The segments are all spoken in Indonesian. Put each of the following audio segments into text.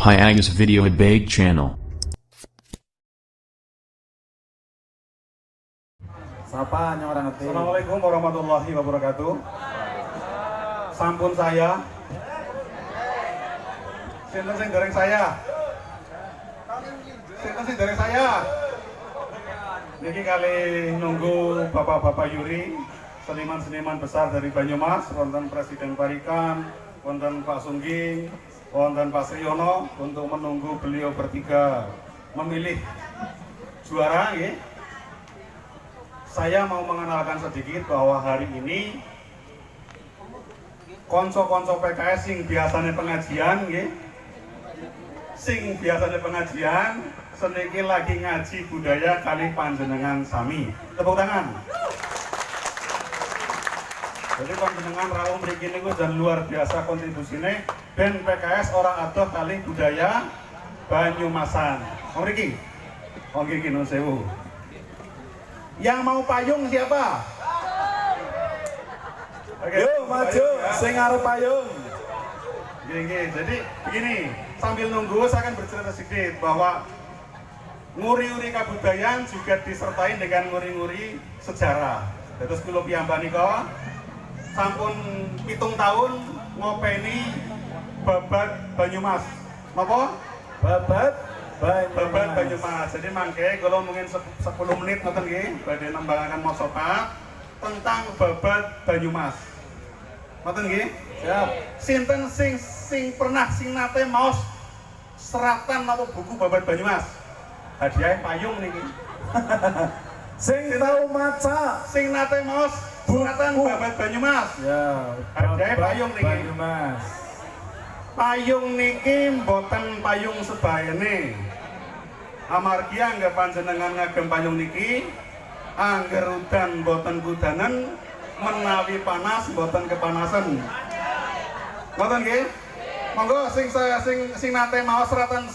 Piags Video Bag Channel. Sapa yang orang ngerti? Assalamualaikum warahmatullahi wabarakatuh. Sampun saya. Sinten sing dereng saya? Sinten sing dereng saya? Niki kali nunggu Bapak-bapak Yuri, seniman-seniman besar dari Banyumas, wonten Presiden Parikan, wonten Pak Sungging, wonten Pak Sriono untuk menunggu beliau bertiga memilih juara, ya. Saya mau mengenalkan sedikit bahwa hari ini konco-konco PKS sing biasanya pengajian, ya. Sing biasanya pengajian, seniki lagi ngaji budaya kali panjenengan sami. Tepuk tangan. Jadi panjenengan rawuh mriki niku jan luar biasa kontribusine ben PKS ora adoh kali budaya Banyumasan. Mriki. Mriki nuwun sewu. Yang mau payung siapa? Oke, Yuk maju, sing arep payung. Gini, jadi begini, sambil nunggu saya akan bercerita sedikit bahwa nguri-nguri kabudayaan juga disertai dengan nguri-nguri sejarah. Terus kula piyambaknika sampun 7 tahun ngopeni babat Banyumas. Napa? Babat Banyumas. Jadi mangke kula mungkin 10 menit ngoten nggih badhe nembangaken maksudna tentang babat Banyumas. Ngoten nggih? Siap. Sinten sing pernah sing nate maos seratan apa buku babat Banyumas? Hadiah payung niki. Sing tahu maca. Sing nate maos seratan babat Banyumas. Ya, Hadiah payung niki. Banyumas. Payung niki mboten payung sebayane. Amargi angger panjenengan ngagem payung niki, angger udan mboten kudanen, menawi panas mboten kepanasan. Ngoten nggih? Monggo sing nate maos seratan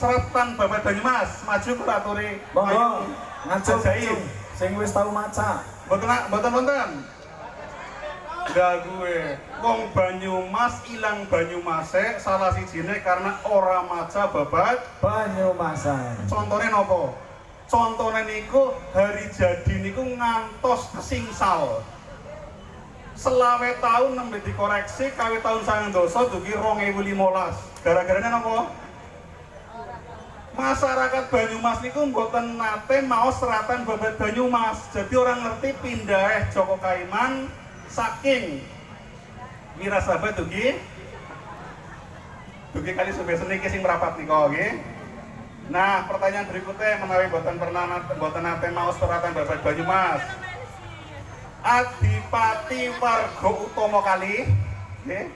babat Banyumas, maju kula aturi Monggo ngajeng ajaib. sing wis tahu maca. Mboten. Enggak gue, wong Banyumas ilang Banyumase salah sijine karena ora maca babat Banyumasan. Contohnya nopo? Contohnya niku hari jadi niku ngantos singsal. Selawe tahun nembe dikoreksi kawi tahun sayang dosa dugi 2015. Gara-garanya nopo? Masyarakat Banyumas niku mboten nate mau seratan babat Banyumas. Jadi orang ngerti pindah Joko Kaiman saking Wirasabat dugi kali sebesar niki sing merapat niko nggih. Nah, pertanyaan berikutnya menawi boten nate mau seratan babat Banyumas. Adipati warga utama kali nggih.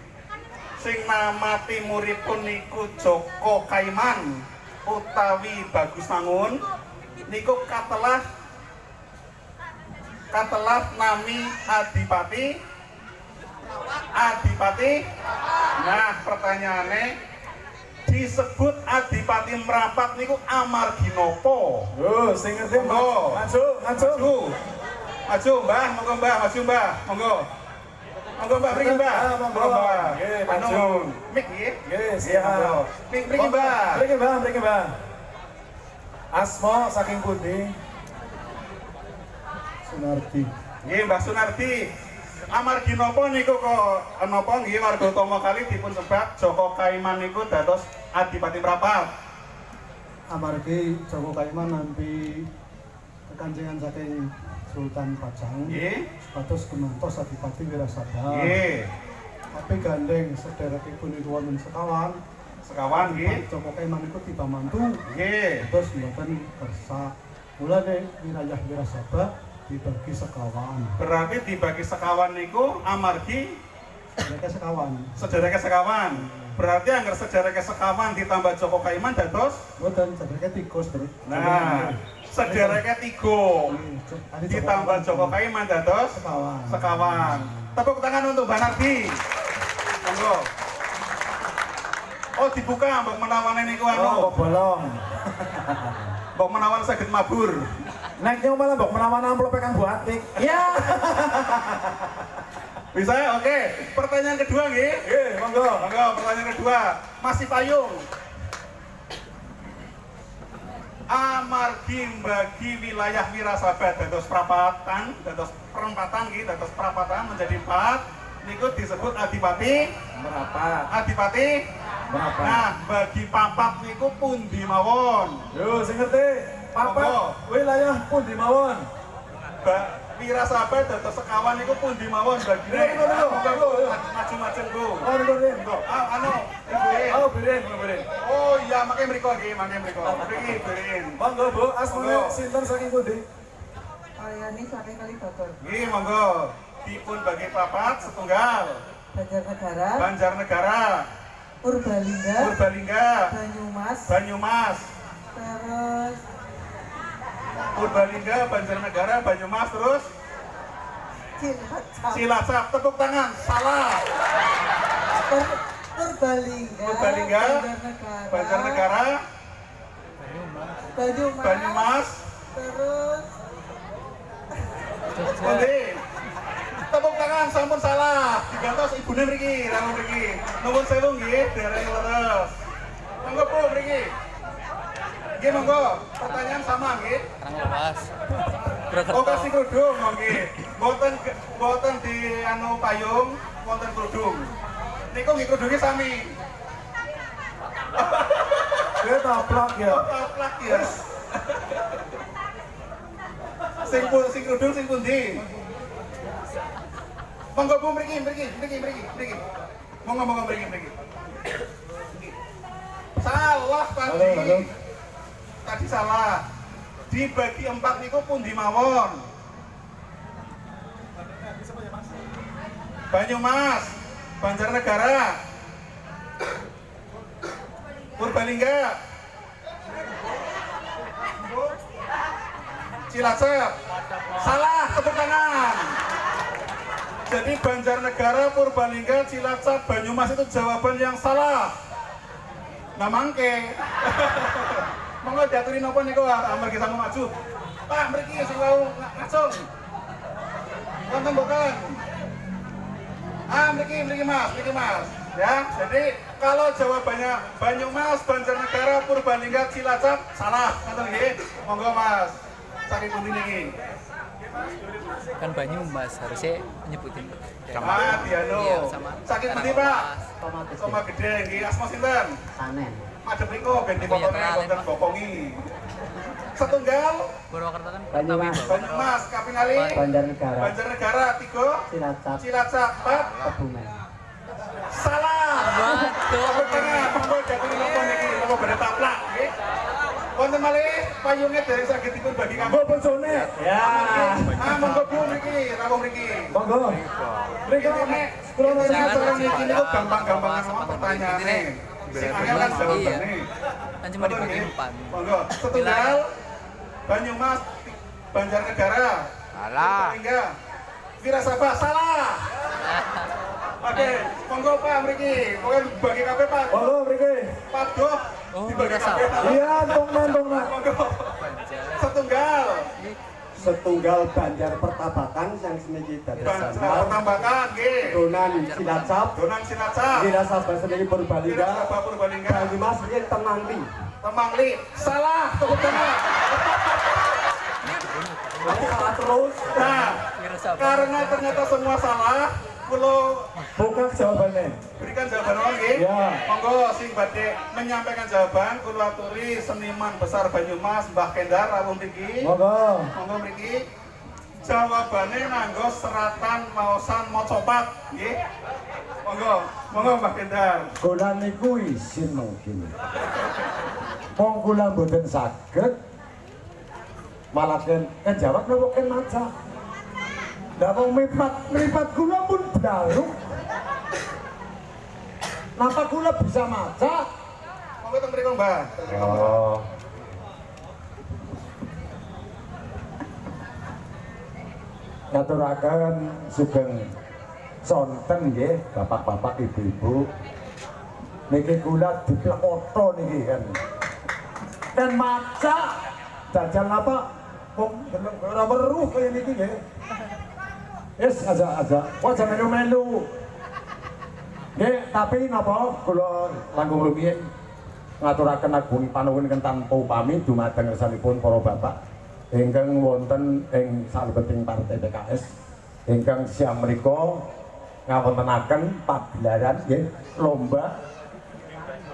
Sing nama timuripun niku Joko Kaiman utawi Bagus Mangun niku katelah nami Adipati. Nah, pertanyaannya disebut Adipati merapat niku amargi nopo? Sing ngerti Monggo. Maju Mbah, monggo Mbah, maju Mbah, monggo. Monggo Mbah, mriki Mbah. Monggo. Nggih, maju. Mik nggih. Nggih, siap. Mriki Mbah. Mriki Mbah. Asma saking pundi? Sunardi. Nggih, Mbah Sunardi. Amargi napa niku kok napa nggih warga utama kali dipun sebat Joko Kaiman niku dados Adipati merapat? Amargi Joko Kaiman nampi kekanjengan saking Sultan Pajang, Nggih. supados gumantos Adipati Wirasaba. Nggih. Tapi gandeng sederekipun niku wonten sekawan. Sekawan nggih. Joko Kaiman niku tiba mantu. Nggih. Terus mboten kersa. Mulane wilayah Wirasaba dibagi sekawan. Berarti dibagi sekawan niku amargi Sedereke sekawan. Berarti anggar sedereke sekawan ditambah Joko Kaiman dados Mboten sedereke 3, Sedherek. nah, sedereke 3 ditambah Joko Kaiman dados sekawan. Tepuk tangan untuk Mbak Nardi. Monggo. Oh, dibuka mbok menawane niku anu. Bolong. Mbok menawan saged mabur. Nek yo malah mbok menawan amplop kang buatik. Ya. Bisa ya? Oke. Pertanyaan kedua nggih. Nggih, monggo. Monggo, pertanyaan kedua. Masih payung. amargi bagi wilayah Wirasabat dados perapatan, dados perempatan nggih, dados perapatan menjadi 4 niku disebut adipati Merapat. adipati. Merapat. Nah, bagi papat niku pundi mawon? Yo, sing ngerti. Papat Monggo. wilayah pundi mawon? Wirasabat dados sekawan niku pundi mawon bagine? Monggo. Macem-macem Bu. Oh, Rin. Anu, Ibu. Oh, Birin. Oh iya, makanya mriko nggih, makanya mriko. Mriki Birin. Monggo, Bu. Asmane Monggo. sinten saking pundi? Ayani saking Kalibator, Nggih, monggo. Dipun bagi papat setunggal. Banjarnegara, Banjarnegara, Purbalingga, Purbalingga, Banyumas, Banyumas, terus Purbalingga, Banjarnegara, Banyumas, terus Cilacap, Cilacap. Tepuk tangan. Salah. Purbalingga, Purbalingga, Banjarnegara, Banyumas, Banyumas, terus Pundi. Tepuk tangan, sampun salah. Digantos ibune mriki, ramu mriki. Nuwun sewu nggih, dereng leres. Monggo Bu mriki. Nggih monggo. Pertanyaan sama nggih. Oh kasih kerudung nggih. Boten di anu payung, wonten kerudung. Niku nggih kerudunge sami. Dia taplak ya. Taplak ya. Sing kerudung sing pundi? Monggo Bu mriki. Monggo mriki. Salah tadi. Halo. Tadi salah. Dibagi 4 niku pundi mawon? Banyumas, Banjarnegara, Purbalingga, Cilacap. Salah, tepuk tangan. Jadi Banjarnegara, Purbalingga, Cilacap, Banyumas itu jawaban yang salah. Nah mangke. Monggo diaturi napa niku amargi sampun maju. Pak mriki sing wau ngacung. Wonten mboten? Mriki Mas. Ya, jadi kalau jawabannya Banyumas, Banjarnegara, Purbalingga, Cilacap salah. Ngoten nggih. Monggo Mas. Saking pundi niki? Kan Banyumas harusnya nyebutin Sama Diano. Iya, sama. Saking pundi Pak? Sama gede nggih. Asma sinten? Sanen, Madep niku ben dipotone konten bokongi. Setunggal Purwokerto kan Banyumas, Banyumas, kaping kali Banjarnegara, Banjarnegara 3, Cilacap, Cilacap 4. Kebumen. Salah. Tepuk tangan. Monggo jatuhi napa niki? Napa badhe taplak nggih? Wonten malih payunge dereng saged dipun bagi kanggo Bojone. Ya. monggo Bu mriki, rawuh mriki. Monggo. Mriki nek kula cara niki niku gampang-gampangan mawon pertanyaane. Sing angel kan jawabane. kan cuma dibagi 4. Monggo, setunggal Banyumas, Banjarnegara. Salah. Purbalingga, Wirasabat salah. Oke, monggo Pak mriki. Pokoke bagi kabeh Pak. Monggo mriki. Padoh Oh, dibagi Wirasabat. kabeh. Iya, tongna. Monggo. Setunggal Setunggal Banjar Pertabakan yang seniki dados Banjar Pertambakan nggih. Donan Cilacap Donan Cilacap. Wirasabat seniki Purbalingga Wirasabat Purbalingga. Banyumas riyen Temangli Temangli. Salah, tepuk tangan. Aku salah terus Nah, Wirasabat. karena ternyata semua salah, kula Buka jawabannya. berikan jawaban orang nggih. Ya. Monggo sing badhe menyampaikan jawaban kula aturi seniman besar Banyumas Mbah Kendar rawuh mriki. Monggo. Monggo mriki. Jawabane nganggo seratan maosan mocopat nggih. Monggo Mbah Kendar. Kula niku isin mungkin. Wong kula mboten saged malah kan jawab napa kan maca. Lah wong mripat kula pun blaluk. Napa kula bisa maca? Monggo teng mriko Mbah. Teng mriko, Mbah. Oh. Ngaturaken sugeng sonten nggih bapak-bapak ibu-ibu. Niki kula diplekoto niki kan. Dan maca dajal apa? Kok ora weruh kaya niki nggih. Yes, aja. Wajah melu-melu. Nggih, tapi napa kula langkung rumiyin ngaturaken agung panuwun ingkang tanpa upami dumateng ngersanipun para bapak ingkang wonten ing salebeting partai PKS ingkang siang menika ngawontenaken pagelaran nggih lomba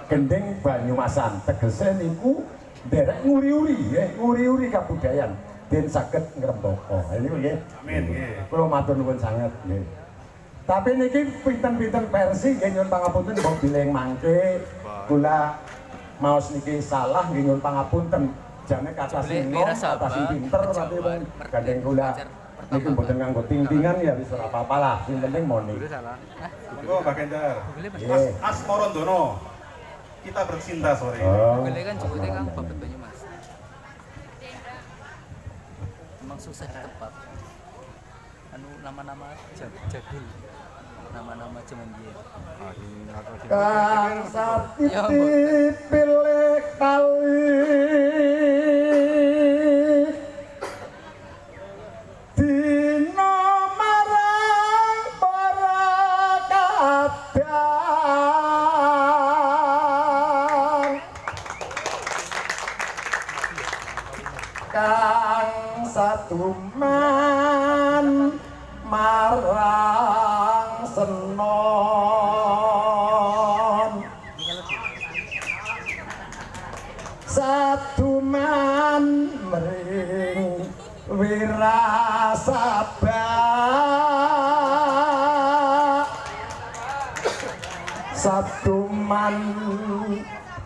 gending Banyumasan. Tegese niku nderek nguri-uri nggih, nguri-uri kabudayan den saged ngrembaka. Niku nggih. Amin nggih. Kula matur nuwun sanget nggih. Tapi niki pinten-pinten versi nggih nyuwun pangapunten mbok bilih mangke kula maos niki salah nggih nyuwun pangapunten. Jane kata sing nom, kata sing pinter tapi wong gandeng kula niki mboten nganggo ting-tingan ya wis ora apa-apa lah. Sing penting moni. Monggo Mbak Gendar. Nggih. Asmorondono. Kita bercinta sore ini. Oh. Google kan jemputnya kan Bapak Banyumas. Emang susah ditebak. Anu nama-nama jadul. Nama-nama zaman dia. Kang satiti pilih kali dino marang para kadang kang satuman marang senon satuman mering wirasaba satuman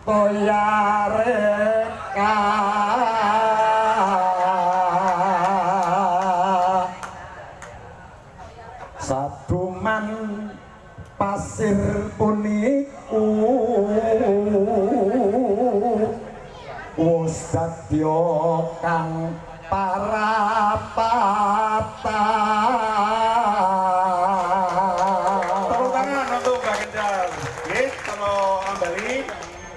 toyareka satuman pasir puniku wis dadya kang parapatan. Tepuk tangan untuk Mbak Gendar. Nggih, kalau Ambali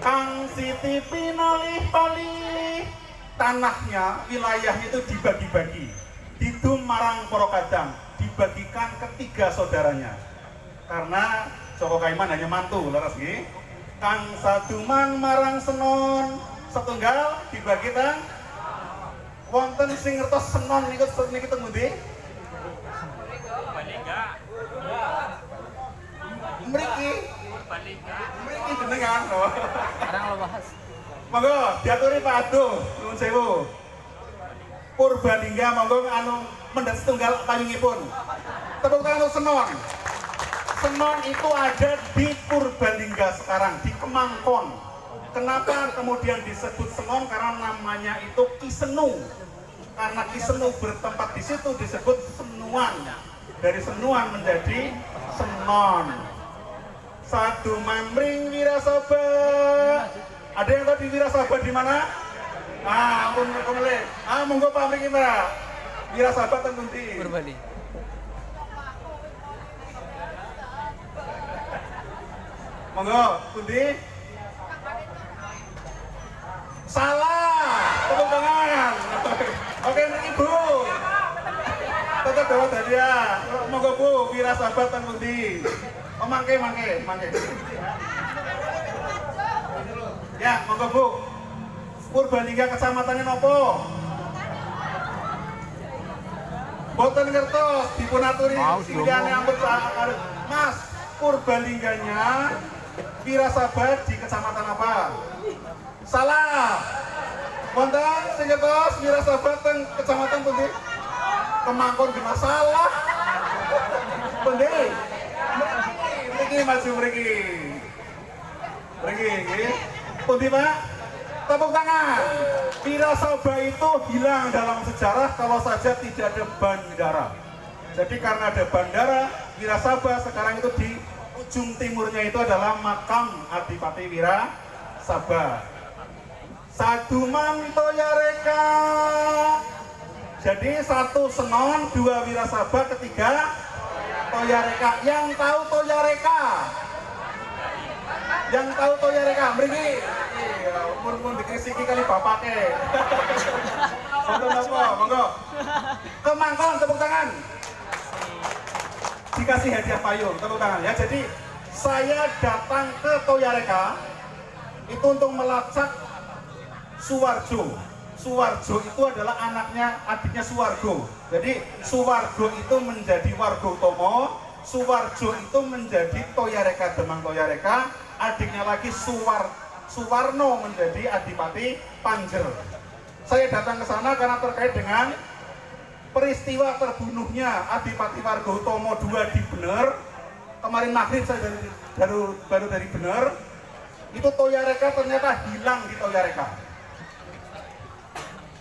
Kang Siti pinalih-palih tanahnya, wilayahnya itu dibagi-bagi. Didum marang Poro Kadang, dibagikan ketiga saudaranya. Karena Joko Kaiman hanya mantu, leres nggih. Kang Saduman marang Senon, setunggal dibagikan wonten sing ngertos Senon niku teng ngendi? Mriki. Mriki jenengan. Sekarang lo bahas. Monggo diaturi Pak Aduh, nuwun sewu. Purbalingga monggo anu mendhet setunggal payungipun. Tepuk tangan untuk Senon. Senon itu ada di Purbalingga sekarang, di Kemangkon. Kenapa kemudian disebut Senon? Karena namanya itu Kisenu. Karena Kisenu bertempat di situ disebut Senuan. Dari Senuan menjadi Senon. Satu Mamring Wirasaba. Ada yang tahu di Wirasaba di mana? Ah, ampun kemele. Ah, monggo Pak mriki Mbak. Wirasaba teng pundi? Purbali. Monggo, pundi? Salah. Tepuk tangan. Oke, mriki Bu. Tetep dapat hadiah. Monggo Bu, Wirasaba teng pundi? Oh, mangke. Ya, monggo Bu. Purbalingga kecamatannya nopo? Boten ngertos, dipunaturi siliane ampun Mas, Purbalingganya Wirasaba di kecamatan apa? Salah. Wonten sing ngertos Wirasaba teng kecamatan pundi? Kemangkon di masalah. Pundi? Mriki maju mriki. Mriki nggih. Pundi Pak? Tepuk tangan. Wirasaba itu hilang dalam sejarah kalau saja tidak ada bandara. Jadi karena ada bandara, Wirasaba sekarang itu di ujung timurnya itu adalah makam Adipati Wirasaba. Saduman Toyareka. Jadi satu Senon, dua Wirasaba, ketiga Toyareka. Yang tahu Toyareka? Yang tahu Toyareka? Mriki. Iya, mun dikrisiki kali bapake. Foto apa? Monggo. Kemangkon tepuk tangan. Dikasih hadiah payung, tepuk tangan ya. Jadi saya datang ke Toyareka itu untuk melacak Suwarjo. Suwarjo itu adalah adiknya Suwargo. Jadi Suwargo itu menjadi Wargotomo, Suwarjo itu menjadi Toyareka Demang Toyareka, adiknya lagi Suwarno menjadi Adipati Panjer. Saya datang ke sana karena terkait dengan peristiwa terbunuhnya Adipati Wargotomo II di Bener. Kemarin maghrib saya baru dari Bener. Itu Toyareka ternyata hilang di Toyareka.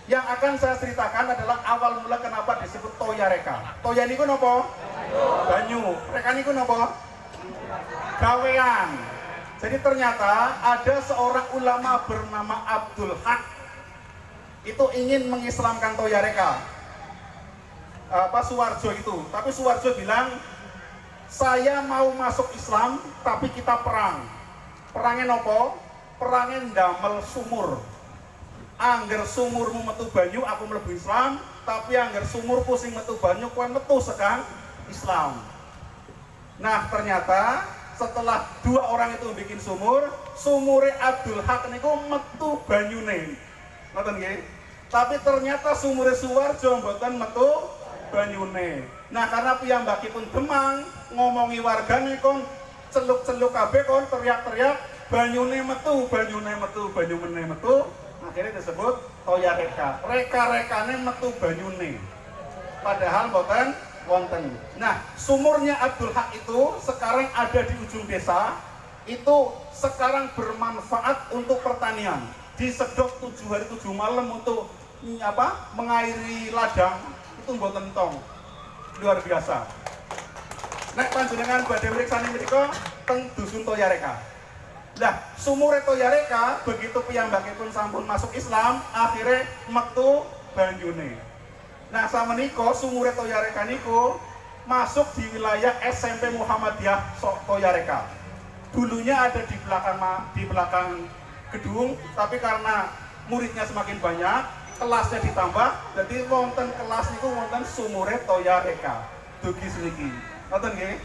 Yang akan saya ceritakan adalah awal mula kenapa disebut Toyareka. Toya niku napa? Banyu. Reka niku napa? Gawean. Jadi ternyata ada seorang ulama bernama Abdul Haq itu ingin mengislamkan Toyareka. Suwarjo itu. Tapi Suwarjo bilang, saya mau masuk Islam tapi kita perang. Perangnya nopo? Perangnya ndamel sumur. Angger sumurmu metu banyu aku mlebu Islam, tapi angger sumurku sing metu banyu kowe metu sekang Islam. Nah, ternyata setelah dua orang itu bikin sumur, sumure Abdul Haq niku metu banyune. Ngoten nggih. Tapi ternyata sumure Suwarjo mboten metu banyune. Nah, karena piyambakipun demang ngomongi wargane kon celuk-celuk kabeh kon teriak-teriak banyune metu, banyune metu, banyune metu. Akhirnya disebut Toyareka. Reka-rekane metu banyune. Padahal mboten wonten. Nah, sumurnya Abdul Haq itu sekarang ada di ujung desa. Itu sekarang bermanfaat untuk pertanian. Disedot 7 hari 7 malam untuk mengairi ladang. Itu mboten tong. Luar biasa. Nek panjenengan badhe mriksani menika teng dusun Toyareka. Nah, sumure Toyareka begitu piyambakipun sampun masuk Islam, akhirnya metu banyune. Nah, samenika sumure Toyareka niku masuk di wilayah SMP Muhammadiyah Toyareka. Dulunya ada di belakang gedung, tapi karena muridnya semakin banyak, kelasnya ditambah, jadi wonten kelas niku wonten sumure Toyareka. Dugi seniki. Ngoten nggih?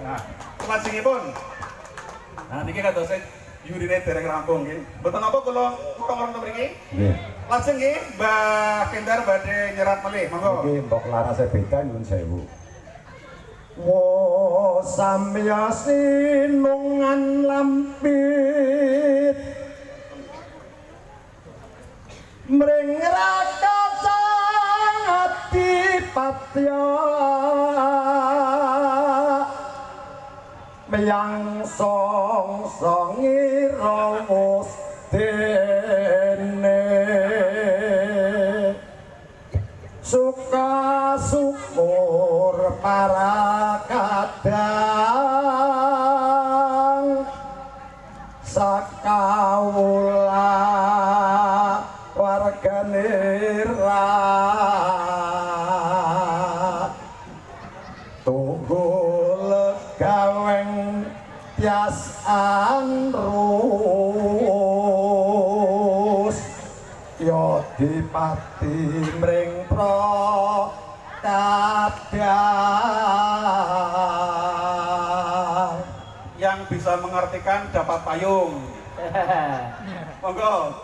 Nah, lajengipun nah, niki kados yurine dereng rampung nggih. Mboten napa kula ngomong to mriki? Nggih. Lajeng nggih, Mbah Kendar badhe nyerat malih, monggo. Nggih, mbok larase beda nyuwun sewu. Wo samya sinungan lampit mring rakasa Adipatya yang song-songi rawus dene suka syukur para kadang sakawula wargane tias anrus yo dipati mring kadang yang bisa mengartikan dapat payung. Monggo.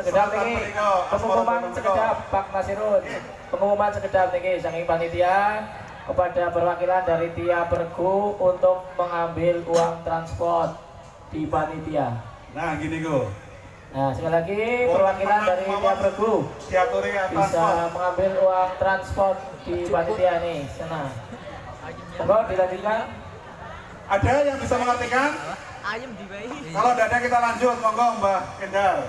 Sekedap niki pengumuman sekedap Pak Nasirun. Pengumuman sekedap niki saking panitia kepada perwakilan dari Tia Bergu untuk mengambil uang transport di panitia. Nah, gini go. Nah, sekali lagi perwakilan dari Tia Bergu bisa mengambil uang transport di panitia nih, sana. Monggo dilanjutkan. Ada yang bisa mengartikan? Ayam di bayi. Kalau tidak ada kita lanjut, monggo Mbah Kendal.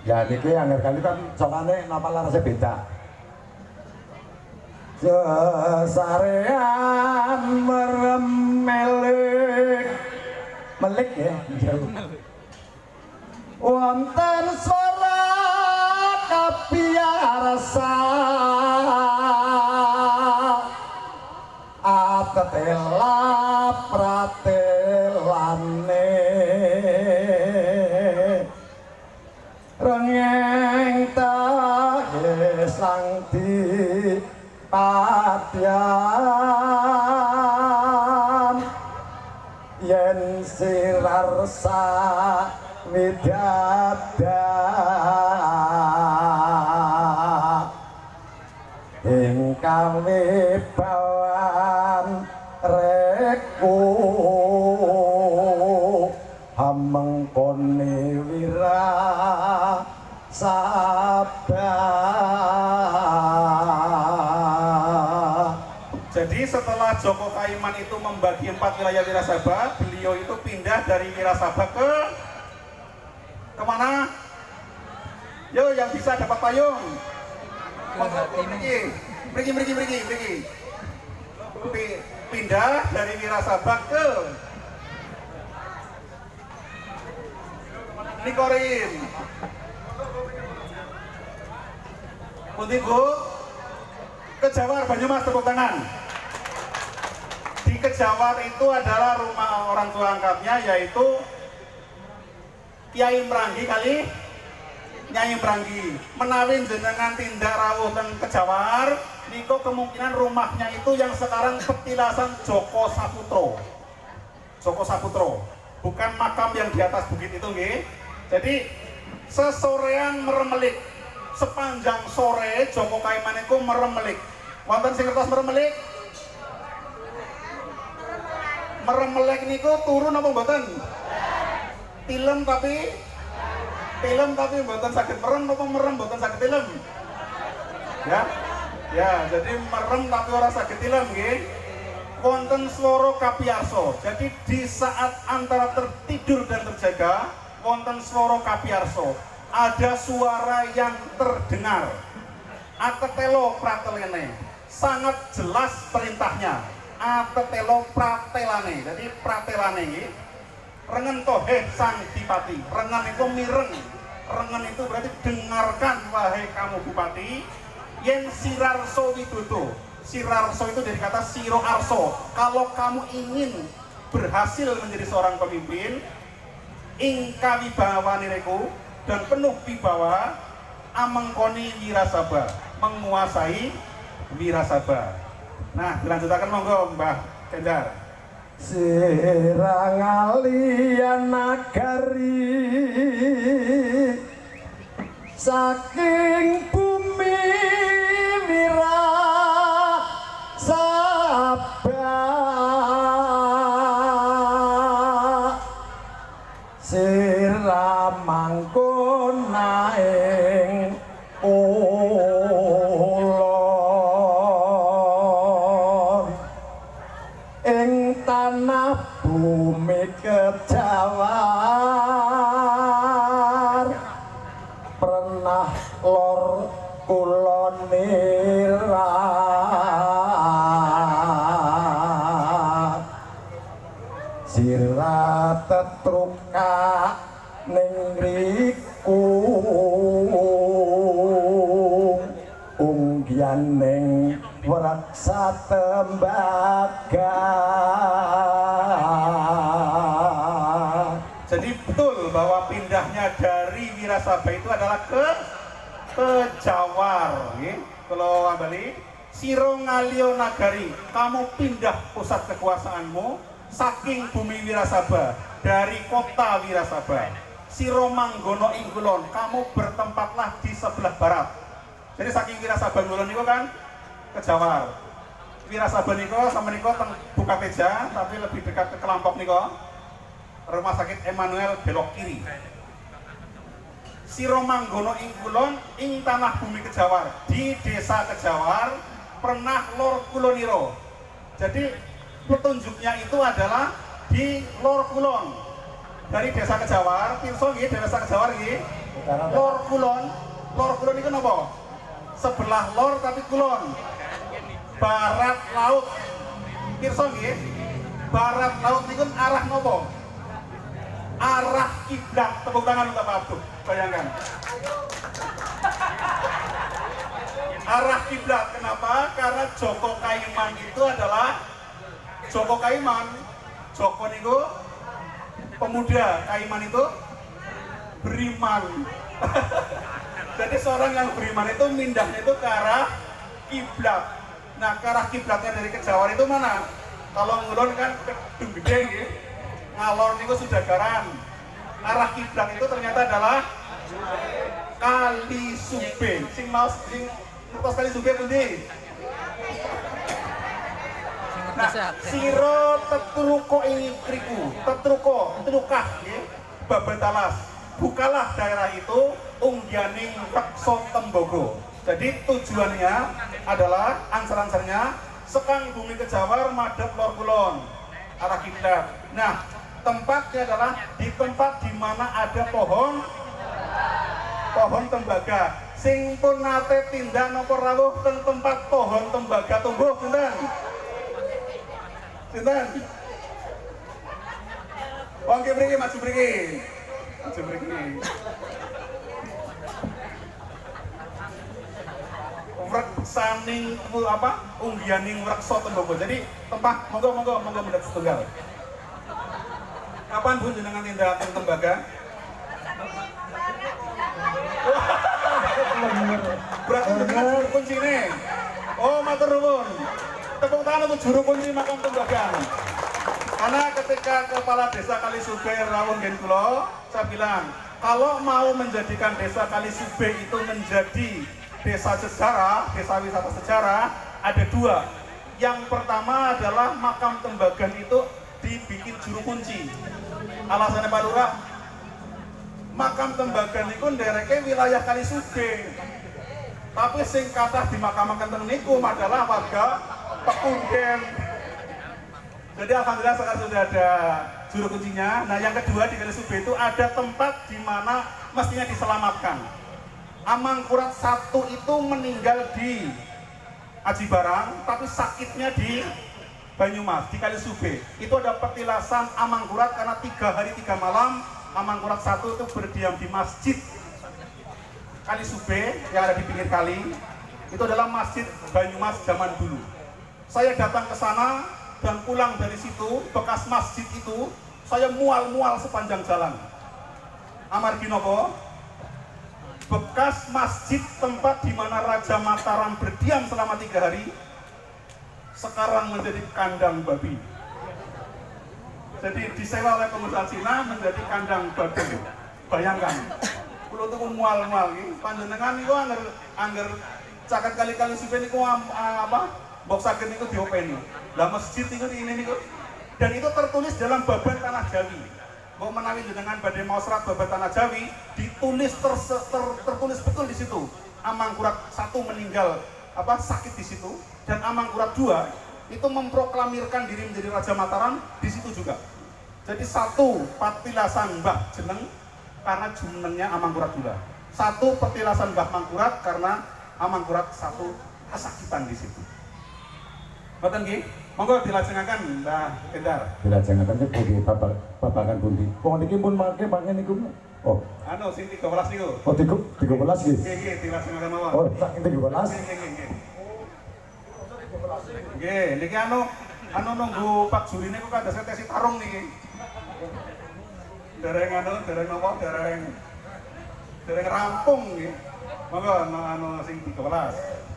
Ya niki anggar kali kan sokane napa larase beda. Sesarean meremelik melik ya wonten swara kapiarsa atetela pratelane rengeng tahe sang di padyan yen sirar sawidadah ingkang wibawan reku hamengkone wira sabah. Jadi setelah Joko Kaiman itu membagi 4 wilayah Wirasabah, beliau itu pindah dari Wirasabah ke kemana? Yo, yang bisa dapat payung. Pergi. Pindah dari Wirasabah ke Nikorim. Pundi Bu? Kejawar Banyumas, tepuk tangan. Di Kejawar itu adalah rumah orang tua angkatnya, yaitu Kiai Mranggi kali Nyai Mranggi. Menawi jenengan tindak rawuh teng Kejawar, niko kemungkinan rumahnya itu yang sekarang petilasan Joko Saputro. Joko Saputro, bukan makam yang di atas bukit itu nggih. Jadi sesorean meremelik, sepanjang sore Joko Kaiman itu meremelik. Wonten sing ngertos meremelik? Meremelek niku turun apa mboten? Tilem tapi mboten saged merem apa merem mboten saged tilem? Ya, jadi merem tapi ora saged tilem nggih. Wonten swara kapiyarsa. Jadi di saat antara tertidur dan terjaga, wonten swara kapiyarsa. Ada suara yang terdengar. Atetelo pratelene. Sangat jelas perintahnya. Atetelo pratelane. Jadi pratelane iki rengen toheh sang dipati. Rengen itu mireng. Rengen itu berarti dengarkan wahai kamu bupati. Yen sirarso widodo. Sirarso itu dari kata siro arso. Kalau kamu ingin berhasil menjadi seorang pemimpin, ingka wibawaniriku dan penuh wibawa, amengkoni wirasabah, menguasai wirasabah. Nah, dilanjutkan monggo Mbah Kendar. Sirang alian nagari saking bumi wirasabah siramangkon naing ulon ing tanah bumi Kejawar pernah lor kulon nirat sirat tetruka ning riku unggian ning wraksa tembaga. Jadi betul bahwa pindahnya dari Wirasabah itu adalah ke Jawar. Kalau Bali, Siro Ngalio Nagari, kamu pindah pusat kekuasaanmu saking bumi Wirasabah, dari kota Wirasabah. Siro Manggono Ingkulon, kamu bertempatlah di sebelah barat. Jadi saking Wirasabah Ngulon itu kan ke Jawar. Wirasabah niko sama niko teng Bukateja, tapi lebih dekat ke Kelampok niko. Rumah sakit Emmanuel belok kiri. Siro Manggono ing kulon ing tanah bumi Kejawar. Di desa Kejawar pernah lor kuloniro. Jadi petunjuknya itu adalah di lor kulon. Dari desa Kejawar, pirsa nggih, desa Kejawar nggih. Lor kulon itu napa? Sebelah lor tapi kulon. Barat laut. Pirsa nggih. Barat laut niku arah napa? Arah kiblat. Tepuk tangan untuk Pak Abdul. Bayangkan. Arah kiblat. Kenapa? Karena Joko Kaiman itu adalah Joko Kaiman. Joko niku pemuda, Kaiman itu beriman. Jadi seorang yang beriman itu mindahnya itu ke arah kiblat. Nah, ke arah kiblatnya dari Kejawar itu mana? Kalau ngulon kan gedung gede gitu. ngalor niku Sudagaran. Arah kiblat itu ternyata adalah Kali Sube. Sing mau sing ngertos Kali Sube pundi? Nah, siro tetruko ing kriku, tetrukah nggih, Babatalas. Bukalah daerah itu unggianing reksa tembogo. Jadi tujuannya adalah ansar-ansarnya sekang bumi kejawar madhep lor kulon arah kiblat. Nah, tempatnya adalah di tempat di mana ada pohon tembaga. Sing pun nate tindak napa rawuh teng tempat pohon tembaga tumbuh sinten? Sinten? Wong ki mriki maju mriki. Maju mriki. Saning apa unggianing reksa tembogo. Jadi tempat monggo mendhet setunggal. Kapan pun jenengan tindak teng tembaga? Berarti jenengan juru kunci nih. Oh, matur nuwun. Tepuk tangan untuk juru kunci makam tembaga. Karena ketika kepala desa Kali Sube rawuh ngen kula, saya bilang kalau mau menjadikan desa Kali Sube itu menjadi desa sejarah, desa wisata sejarah, ada dua. Yang pertama adalah makam tembagan itu dibikin juru kunci. Alasannya Pak Lurah, makam tembagan itu ndereke wilayah Kali Sube. Tapi sing kathah dimakamaken teng niku adalah warga Pekunden. Jadi alhamdulillah sekarang sudah ada juru kuncinya. Nah, yang kedua di Kali Sube itu ada tempat di mana mestinya diselamatkan. Amangkurat I itu meninggal di Aji Barang, tapi sakitnya di Banyumas, di Kali Sube. Itu ada petilasan Amangkurat karena 3 hari 3 malam Amangkurat I itu berdiam di masjid Kali Sube yang ada di pinggir kali. Itu adalah masjid Banyumas zaman dulu. Saya datang ke sana dan pulang dari situ, bekas masjid itu saya mual-mual sepanjang jalan. Amargi nopo? Bekas masjid tempat di mana Raja Mataram berdiam selama 3 hari sekarang menjadi kandang babi. Jadi disewa oleh pengusaha Cina menjadi kandang babi. Bayangkan, kulo tuh mual-mual iki, panjenengan niku angger caket kali-kali Sube niku apa? Mbok saged niku diopeni. Lah masjid niku ini niku. Dan itu tertulis dalam babat Tanah Jawi. Mbok menawi jenengan badhe maos serat babat Tanah Jawi, ditulis tertulis betul di situ. Amangkurat I meninggal sakit di situ, dan Amangkurat II itu memproklamirkan diri menjadi Raja Mataram di situ juga. Jadi satu petilasan Mbah Jeneng karena jumenengnya Amangkurat II. Satu petilasan Mbah Mangkurat karena Amangkurat I kesakitan di situ. Mboten nggih? Monggo dilajengaken Mbah Kendar. Dilajengaken nggih babagan pundi? Wong niki pun mangke niku. Oh, anu sing 13 niku. Oh, 13 nggih. Nggih, dilajengaken mawon. Oh, sak 13. Nggih. Nggih, niki anu nunggu Pak Juri niku kadase tesi tarung niki. Dereng rampung nggih. Monggo anu sing 13.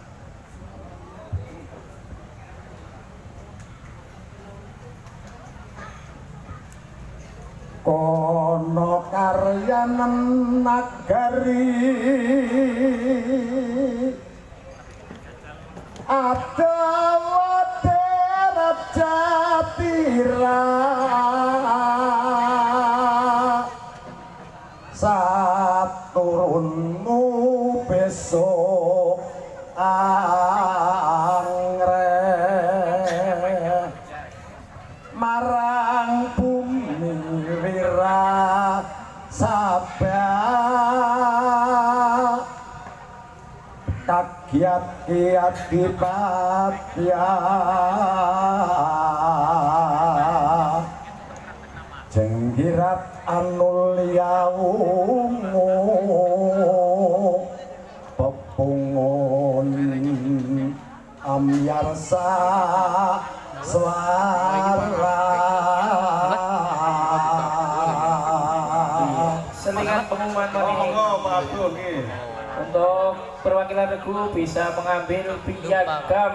Kono karyanan nagari ada wadah Jatira saturunmu besok angre marang bumi wira sabah kagiat-giat dipatya jenggirat anul yaungu pepungun amyarsa suara selingan pengumuman Monggo Pak Abdul nggih. untuk perwakilan regu bisa mengambil piagam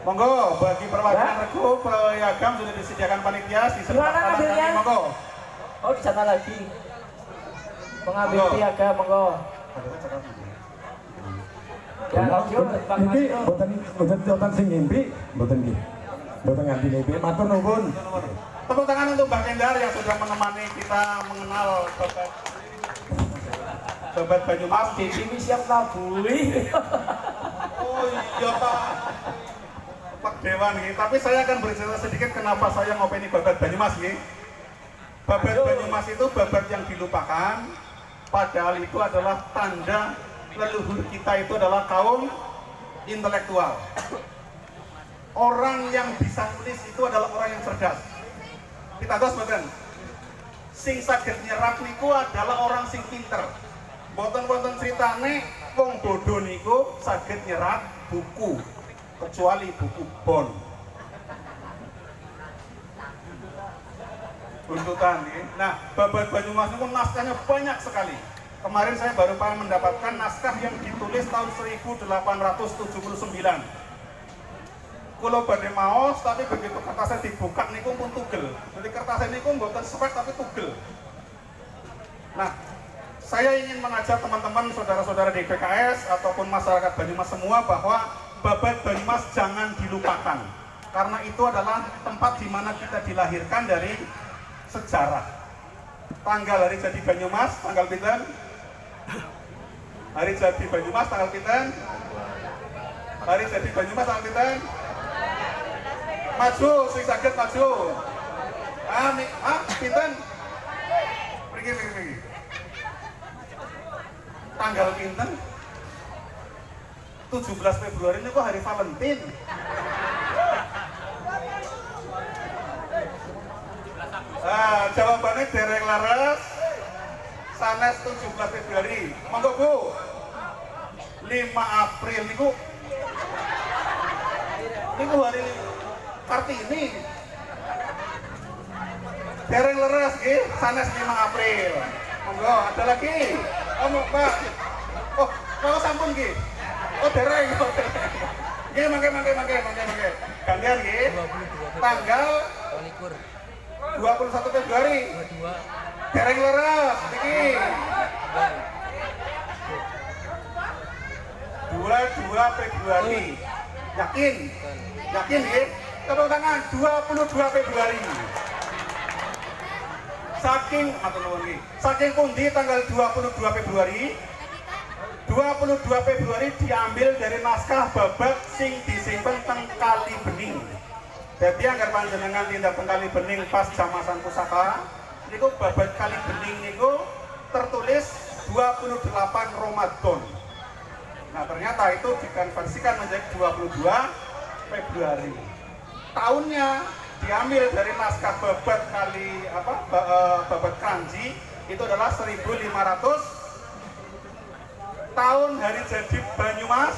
Monggo, bagi perwakilan regu piagam sudah disediakan panitia di sebelah Gimana kanan ngambilnya? kami, monggo. Oh di sana lagi. Mengambil Monggo. piagam monggo. Ya lanjut Bang Niki Nasirun. boten sing ngimpi, boten nggih. Boten nganti ngimpi. Matur nuwun. Tepuk tangan untuk Mbak Kendar yang sudah menemani kita mengenal Babat Banyumas. Dedi siap nabui. Oh iya Pak. Pak Dewan nih. Tapi saya akan bercerita sedikit kenapa saya ngopeni Babat Banyumas nih. Babat Banyumas itu babat yang dilupakan. Padahal itu adalah tanda leluhur kita itu adalah kaum intelektual. Orang yang bisa nulis itu adalah orang yang cerdas. Kita tos mboten. Sing saged nyerap niku adalah orang sing pinter. Boten-boten ceritane wong bodoh niku saged nyerat buku kecuali buku bon. Buntutan nih. Nah, Babat Banyumas niku naskahnya banyak sekali. Kemarin saya baru mendapatkan naskah yang ditulis tahun 1879. Kulo badhe maos tapi begitu kertasnya dibuka niku pun tugel. Jadi kertasnya niku mboten sepet tapi tugel. Nah, saya ingin mengajak teman-teman, saudara-saudara di PKS ataupun masyarakat Banyumas semua bahwa Babat Banyumas jangan dilupakan. Karena itu adalah tempat di mana kita dilahirkan dari sejarah. Tanggal hari jadi Banyumas, tanggal pinten? Hari jadi Banyumas tanggal pinten? Hari jadi Banyumas tanggal pinten? Maju, sing saged maju. Pinten? Pergi. Tanggal pinten? 17 Februari ini kok hari Valentine. Jawabannya dereng laras. Sanes 17 Februari. Monggo Bu. 5 April niku hari Kartini. Dereng leres nggih, sanes 5 April. Monggo, ada lagi. Oh, Pak. Oh, kalau sampun nggih. Oh, dereng. Nggih, mangke. Gantian nggih. Tanggal 21 Februari. 22. Dereng leres niki. 22 Februari. Yakin nggih? Tepuk tangan 22 Februari. Saking pundi tanggal 22 Februari? 22 Februari diambil dari naskah babat sing disimpen teng Kali Bening. Jadi anggar panjenengan tindak teng Kali Bening pas jamasan pusaka, niku babat Kali Bening niku tertulis 28 Ramadan. Nah, ternyata itu dikonversikan menjadi 22 Februari. Tahunnya diambil dari naskah babat babat Kanji, itu adalah 1500. Tahun hari jadi Banyumas.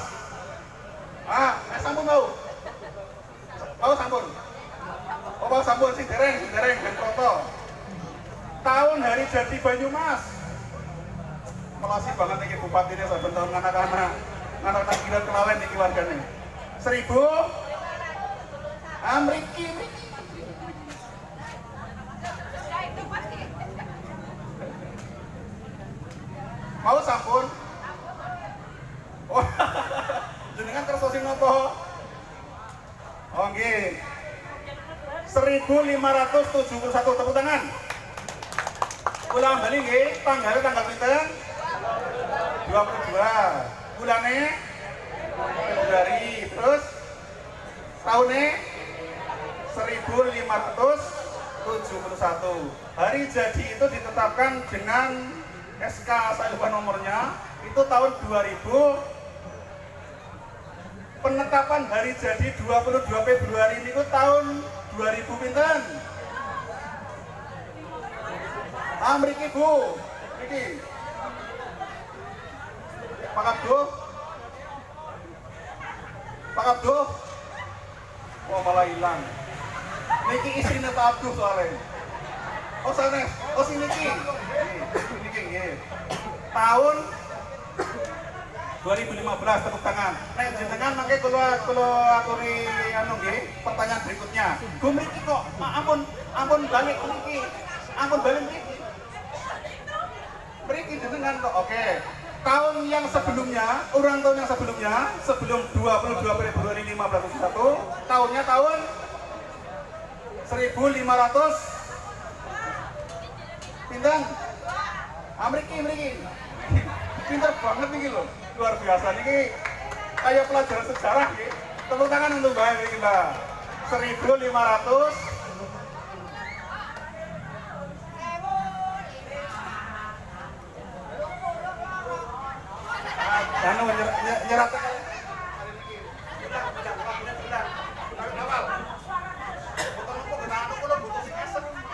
Sampun tahu? Oh, sampun. Oh, sampun sing dereng ben foto. Tahun hari jadi Banyumas. Melasih banget iki bupati ini saben tahun anak-anak kira kelalen iki wargane. 1000 mriki. Mau sampun? Oh, jenengan kersa sing napa? Oh nggih. 1571, tepuk tangan. Ulang bali nggih, tanggal pinten? 22. Bulane Februari. Terus tahunnya 1571. Hari jadi itu ditetapkan dengan SK, saya lupa nomornya, itu tahun 2000. Penetapan hari jadi 22 Februari ini itu tahun 2000 pinten? Mriki Bu, mriki. Pak Abduh. Oh, malah hilang. Niki istrinya Pak Abduh soalnya. Oh, sanes. Oh, si Niki. Niki nggih. Tahun 2015 tepuk tangan. Nek jenengan mangke kula aturi anu nggih, pertanyaan berikutnya. Gu mriki kok, ampun balik mriki. Ampun balik mriki. Mriki jenengan kok. Oke. Tahun yang sebelumnya, ulang tahun yang sebelumnya, sebelum 22 Februari 1501, tahunnya tahun 1500 pinten? Mriki. Pinter banget nih lho. Luar biasa nih, kayak pelajaran sejarah nih. Tepuk tangan untuk Mbak ini Mbak. 1500 anu nyerat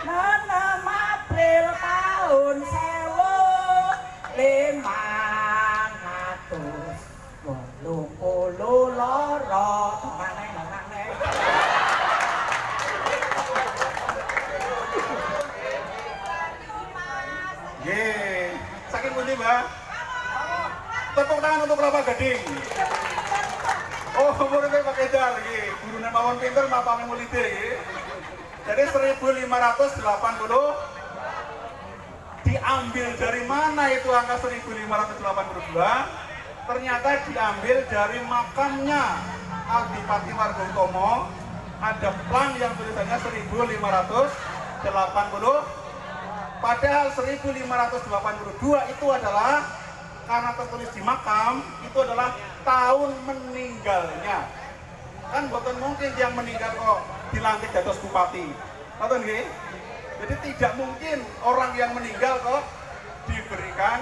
Nanam April tahun 1580 loro nang. Yeay, saking pundi Mbak? Tepuk tangan untuk Kelapa Gading. Oh, muridnya Pak Edar, gurunya mawon pinter, mapame mulite. Jadi 1580 diambil dari mana itu angka 1582? Ternyata diambil dari makamnya Adipati Wargautomo. Ada plang yang tulisannya 1580. Padahal 1582 itu adalah, karena tertulis di makam, itu adalah tahun meninggalnya. Kan bukan mungkin yang meninggal kok dilantik dados bupati. Betul nggih? Jadi tidak mungkin orang yang meninggal kok diberikan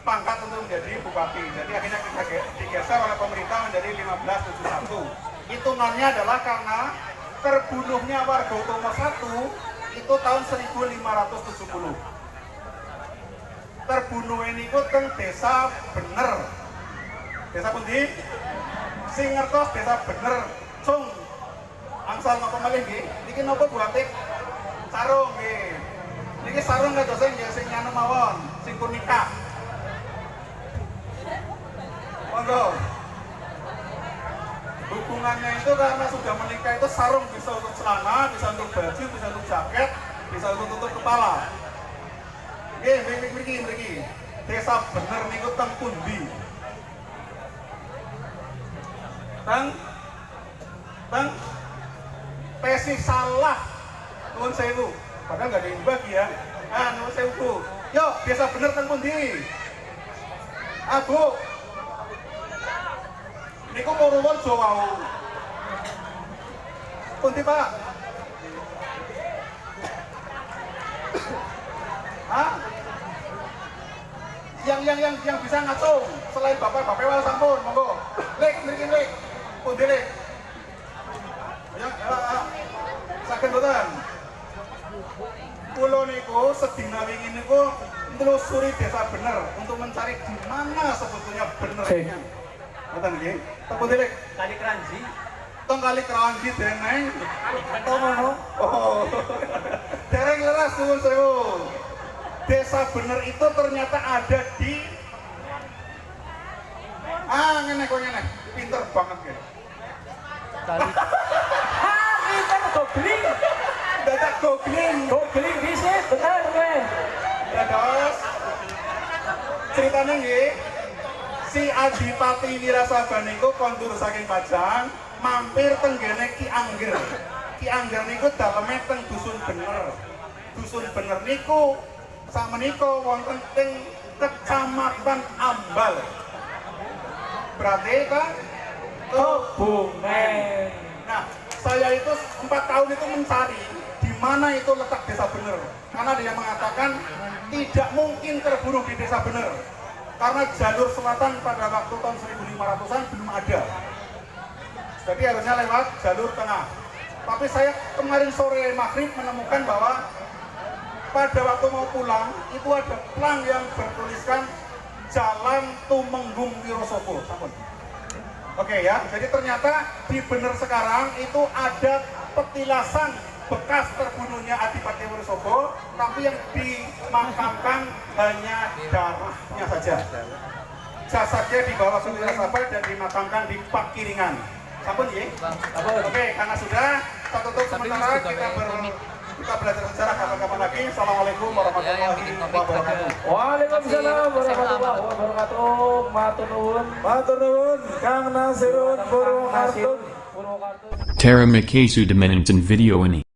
pangkat untuk menjadi bupati. Jadi akhirnya kita digeser oleh pemerintah menjadi 1571. Hitungannya adalah karena terbunuhnya Wargautomo I itu tahun 1570. Terbunuh ini itu teng desa Bener. Desa pundi? Sing ngertos desa Bener. Cung. Angsal napa malih nggih? Niki napa buatik? Sarung nggih. Niki sarung kados sing nyanu mawon, sing pun nikah. Monggo. Hubungannya itu karena sudah menikah itu sarung bisa untuk celana, bisa untuk baju, bisa untuk jaket, bisa untuk tutup kepala. Nggih, mriki. Desa Bener niku teng pundi? Teng Pesi salah. Nuwun sewu. Padahal nggak ada yang bagi ya. Nuwun sewu. Yuk, Desa Bener teng pundi? Bu. Niku Purworejo wau. Pundi, Pak? Hah? Yang bisa ngatung selain bapak-bapak wau sampun, monggo. Lek, mriki lek. Pundi lek? Ya, saged mboten. Kula niku sedina wingi niku nelusuri Desa Bener untuk mencari di mana sebetulnya benernya. Ngoten nggih. Pundi lek? Kali Keranji. Tong Kali Keranji deneng. Oh. Dereng leres nuwun sewu. Desa Bener itu ternyata ada di ngene kok ngene. Pinter banget ya. Kali Pinter googling. Dadak googling. Googling dhisik bener kowe. Dados ceritanya nggih, si Adipati Wirasaba niku kondur saking Pajang, mampir teng gene Ki Angger. Ki Angger niku daleme teng Dusun Bener. Dusun Bener niku sakmenika wonten teng Kecamatan Ambal. Berarti kan Kebumen. Nah, saya itu 4 tahun itu mencari di mana itu letak Desa Bener. Karena dia mengatakan tidak mungkin terbunuh di Desa Bener. Karena jalur selatan pada waktu tahun 1500-an belum ada. Jadi harusnya lewat jalur tengah. Tapi saya kemarin sore maghrib menemukan bahwa pada waktu mau pulang itu ada plang yang bertuliskan Jalan Tumenggung Wirosobo. Oke ya, jadi ternyata di Bener sekarang itu ada petilasan bekas terbunuhnya Adipati Wirosobo, tapi yang dimakamkan hanya darahnya saja. jasadnya dibawa ke Wonosobo dan dimakamkan di Pakiringan. Sampun ya? Oke, karena sudah kita tutup sementara kita belajar sejarah kapan-kapan lagi. Assalamualaikum warahmatullahi wabarakatuh. Waalaikumsalam warahmatullahi wabarakatuh. Matur nuwun. Matur nuwun Kang Nasirun Purwokartun. Purwokartun. Terima kasih sudah menonton video ini.